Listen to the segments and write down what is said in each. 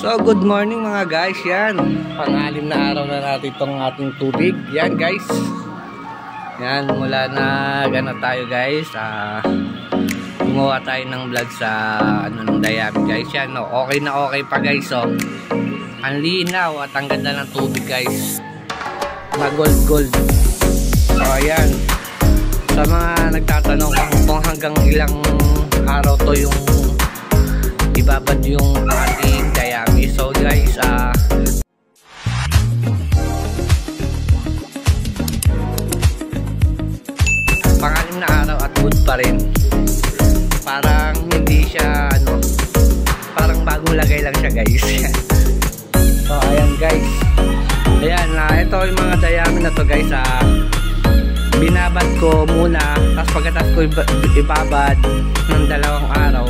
So good morning mga guys, yan pang-alim na araw na natin itong ating tubig. Yan guys, yan mula na gana tayo guys, gumawa tayo ng vlog sa ng Dayami guys. Yan okay na okay pa guys. So ang linaw at ang ganda ng tubig guys, gold. So ayan, sa mga nagtatanong kung hanggang ilang araw to yung ibabad yung ating Dayami. So guys, pang-anim na araw at good pa rin. Parang hindi siya parang bagong lagay lang siya guys. So ayan guys, ayan ito yung mga Dayami na to guys. Binabad ko muna, tapos pagkatapos ko ibabad ng 2 araw,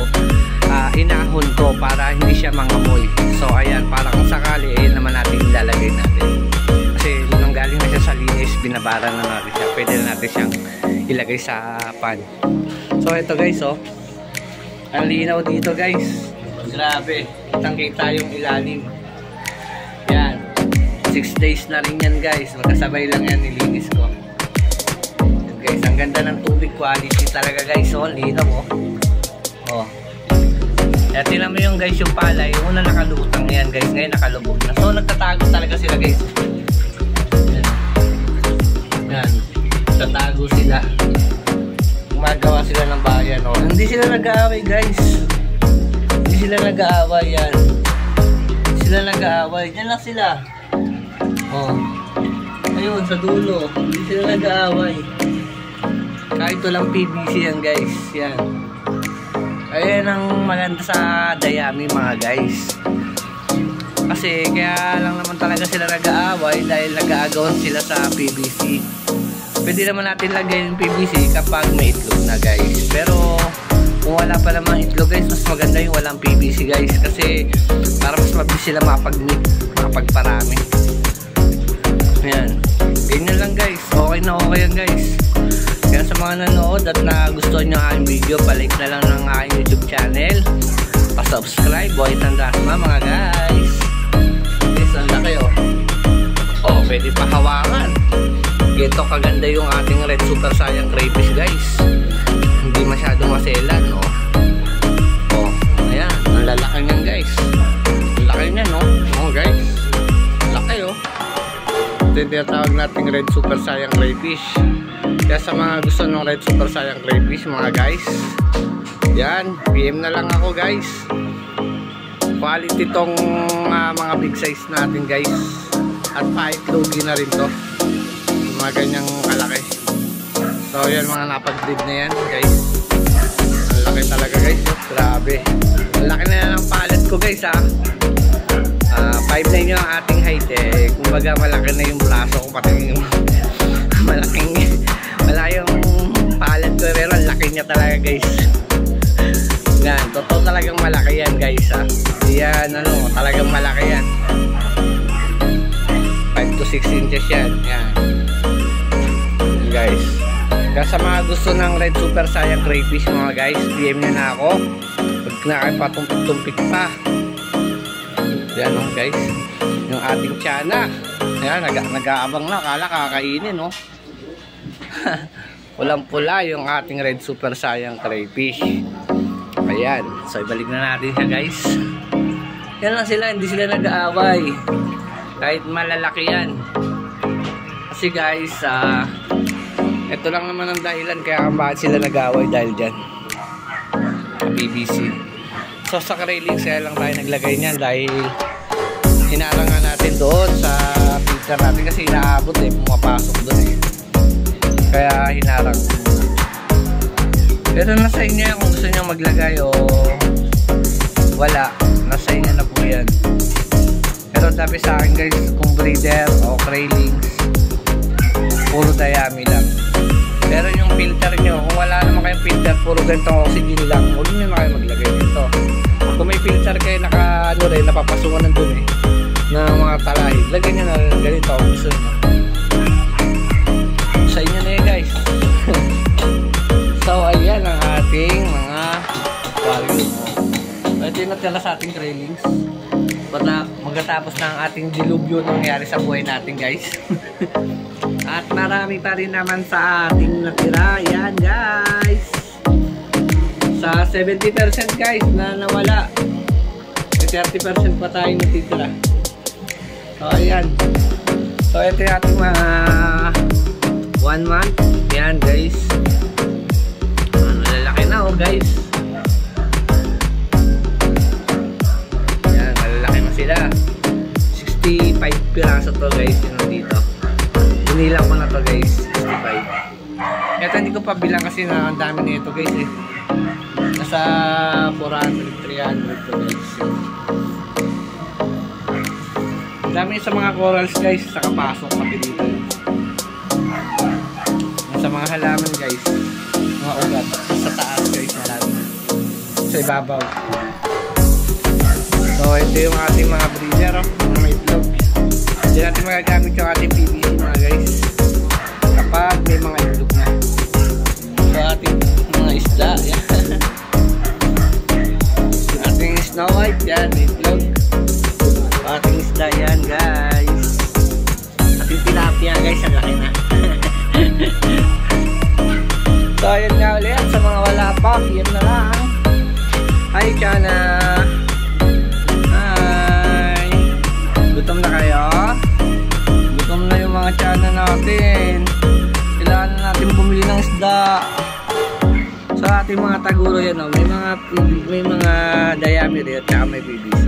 inahon ko para hindi siya mangamoy. So ayan, para kung sakali naman natin ilalagay natin, kasi nung galing na siya sa linis, binabara na natin siya, pwede na natin siyang ilagay sa pan. So ito guys, ang linaw dito guys, grabe, kitang kita yung ilalim. Yan, 6 days na rin yan guys, magkasabay lang yan nilinis ko. Yan guys, ang ganda ng tubig, quality talaga guys. Linaw Kaya tinan mo yung guys, yung palay, yung una nakalutang yan guys, ngayon nakalubog na. So nagtatago talaga sila guys. Yan, nagtatago sila, gumagawa sila ng bayan. Hindi sila nag-aaway guys, hindi sila nag-aaway. Yan, sila nag-aaway, dyan lang sila. Ayun sa dulo, hindi sila nag-aaway. Kahit walang PVC yan guys. Yan, ayan ang maganda sa Dayami mga guys, kasi kaya lang naman talaga sila nag-aaway dahil nag-aagawan sila sa PVC. Pwede naman natin lagay yung PVC kapag may itlog na guys, pero kung wala pa namang itlog guys, mas maganda yung walang PVC guys, kasi para mas mabilis sila makapagparami. Ayan, ganyan lang guys, okay na okay yan guys. Kaya sa mga nanood at nagustuhan nyo ang aking video, palike na lang ng aking YouTube channel, pa-subscribe, Boy Tandasma mga guys. Guys, ang laki pwede pa hawakan. Ganito kaganda yung ating red super sayang crayfish guys, hindi masyadong maselan. Ayan, ang lalaki nyan guys, ang laki nyan guys, laki ito yung tinatawag nating red super sayang crayfish. Kaya sa mga gusto ng red super sayang crayfish mga guys, yan, PM na lang ako guys. Quality tong mga big size natin guys, at pa-itlogi na rin to, mga ganyang kalaki. So yan, mga napag-breed na yan guys, ang laki talaga guys. Grabe, ang laki na yan ang pallet ko guys. 5'9" yung ating height kumbaga malaki na yung braso ko, pati yung malaki yung pallet ko, pero ang laki niya talaga guys. Yan, totoo talagang malaki yan guys. Yan, talagang malaki yan, 5 to 6 inches yan. Yan guys, kaya sa mga gusto ng red super sayang crayfish mga guys, PM nyo na ako. Huwag na kayo patumpik-tumpik pa. Yan guys, yung ating tiyanak. Ayan, nag-aabang na, akala kakainin Pulang pula yung ating red super sayang crayfish. Ayan, so ibalik na natin siya guys. Yan lang sila, hindi sila nag-aaway kahit malalaki yan. Kasi guys, ito lang naman ang dahilan kaya bakit sila nag-aaway, dahil dyan PVC. So sa railings kaya lang tayo naglagay niyan, dahil hinarang nga natin doon sa filter natin, kasi inaabot pumapasok doon kaya hinarang. Pero nasa inyo yan kung gusto nyo maglagay o wala, nasa inyo na po yan. Pero sabi sa akin guys, kung breeder o railings, puro Dayami lang. Pero yung filter nyo, kung wala naman kayong filter, puro ganitong oxygen lang, huwag nyo na kayo maglagay dito. Kung may filter kayo, napapasungan ng dumi ng mga talahib, lagyan nyo na ganito kung gusto nyo. Sa inyo na yun guys. So ayan ang ating mga value. Ito yung natala sa ating trailings. Magkatapos ng ating dilubyo nangyari sa buhay natin guys. At marami pa rin naman sa ating natira. Yan guys. Sa 70% guys na nawala. 30% pa tayo natitira. So ayan. So ito yung ating mga 1 month. Yan guys. Lalaki na oh guys. Yan, malalaki na sila. 65 piraso to guys yun dito. Binilang ko na to guys. 65. Ito hindi ko pa bilang kasi na ang dami nito guys eh. Nasa 400, 300 to guys. Dami sa mga corals guys, sa kapasok pati dito. Sa mga halaman guys, mga ugat sa taas guys, marami. Sa ibabaw. So ito yung ating mga breeder, mga may itlog. Hindi natin magagamit yung ating PVC mga guys kapag may mga itlog na. So ating mga isda, yan. Ating snow white, yan, itlog. Ating isda yan guys. Ating tilapia guys, ang laki na. So ayun nga ulit, sa mga wala pa, yan na lang. Hi Chana. Hi. Gutom na kayo? Gutom na yung mga Chana natin. Kailangan na natin bumili ng isda. Sa ating mga taguro yan, oh, may mga diameter at saka may PVC.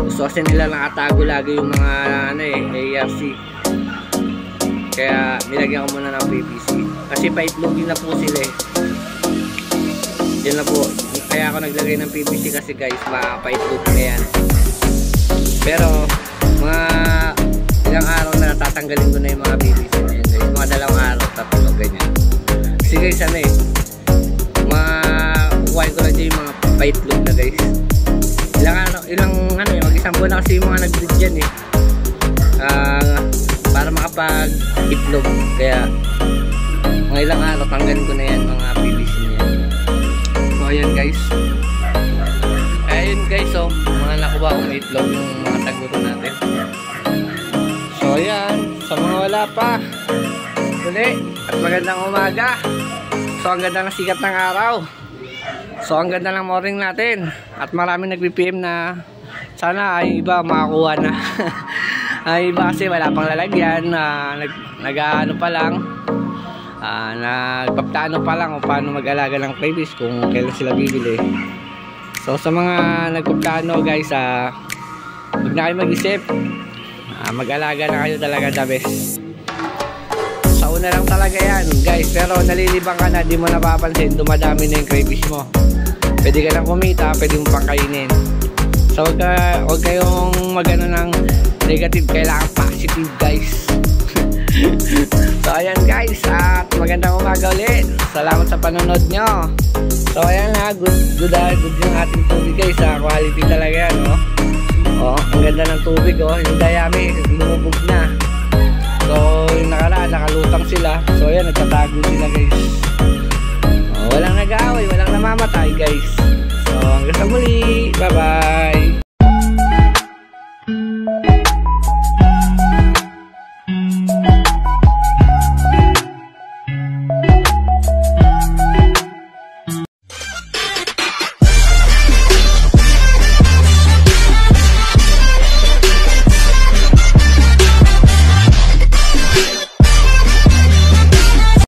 Gusto kasi nila nakatago lagi yung mga ARC. Kaya nilagyan ko muna ng PVC. Kasi paitlogin na po sila eh. Yan na po. Kaya ako naglagay ng PVC kasi guys, mapaitlog na yan. Pero mga ilang araw na natatanggalin ko na yung mga PVC na yan guys. Mga 2 araw, 3 ganyan. Kasi guys ano eh, kukuhain ko lang dyan yung mga paitlog na guys. Ilang mag-isang buwan na kasi yung mga nag-breed dyan eh. Para makapag-itlog. Kaya mga ilang araw tanggalin ko na yan mga PVC na yan. So ayan guys. Ayun guys oh, mga nakuha kong itlog yung mga taguro natin. So ayan, sa mga wala pa uli, at magandang umaga. So ang ganda ng sikat ng araw. So ang ganda ng morning natin. At maraming nag-PM na sana ay iba makakuha na. Ay iba kasi wala pang lalagyan. Nag-ano pa lang. Nagpaplano pa lang kung paano mag-alaga ng babies kung kailan sila bibili. So sa mga nagpaplano guys, huwag na kayo mag-isip. Mag-alaga na kayo talaga the best. Sa una lang talaga yan guys, pero nalilibang ka na, di mo napapansin, dumadami na yung crayfish mo. Pwede ka lang kumita, pwede mo pang kainin. So huwag kayong magano ng negative, kailangan positive guys. So ayan guys, at magandang umaga ulit. Salamat sa panonood nyo. So ayan ha, good yung ating tubig guys, quality talaga yan oh. Oh, ang ganda ng tubig oh, yung dayami lumubog na. So yung nakaraan, nakalutang sila. So ayan, nagtatago sila guys. Walang nag-aaway, walang namamatay guys. So hanggang sa muli, bye bye.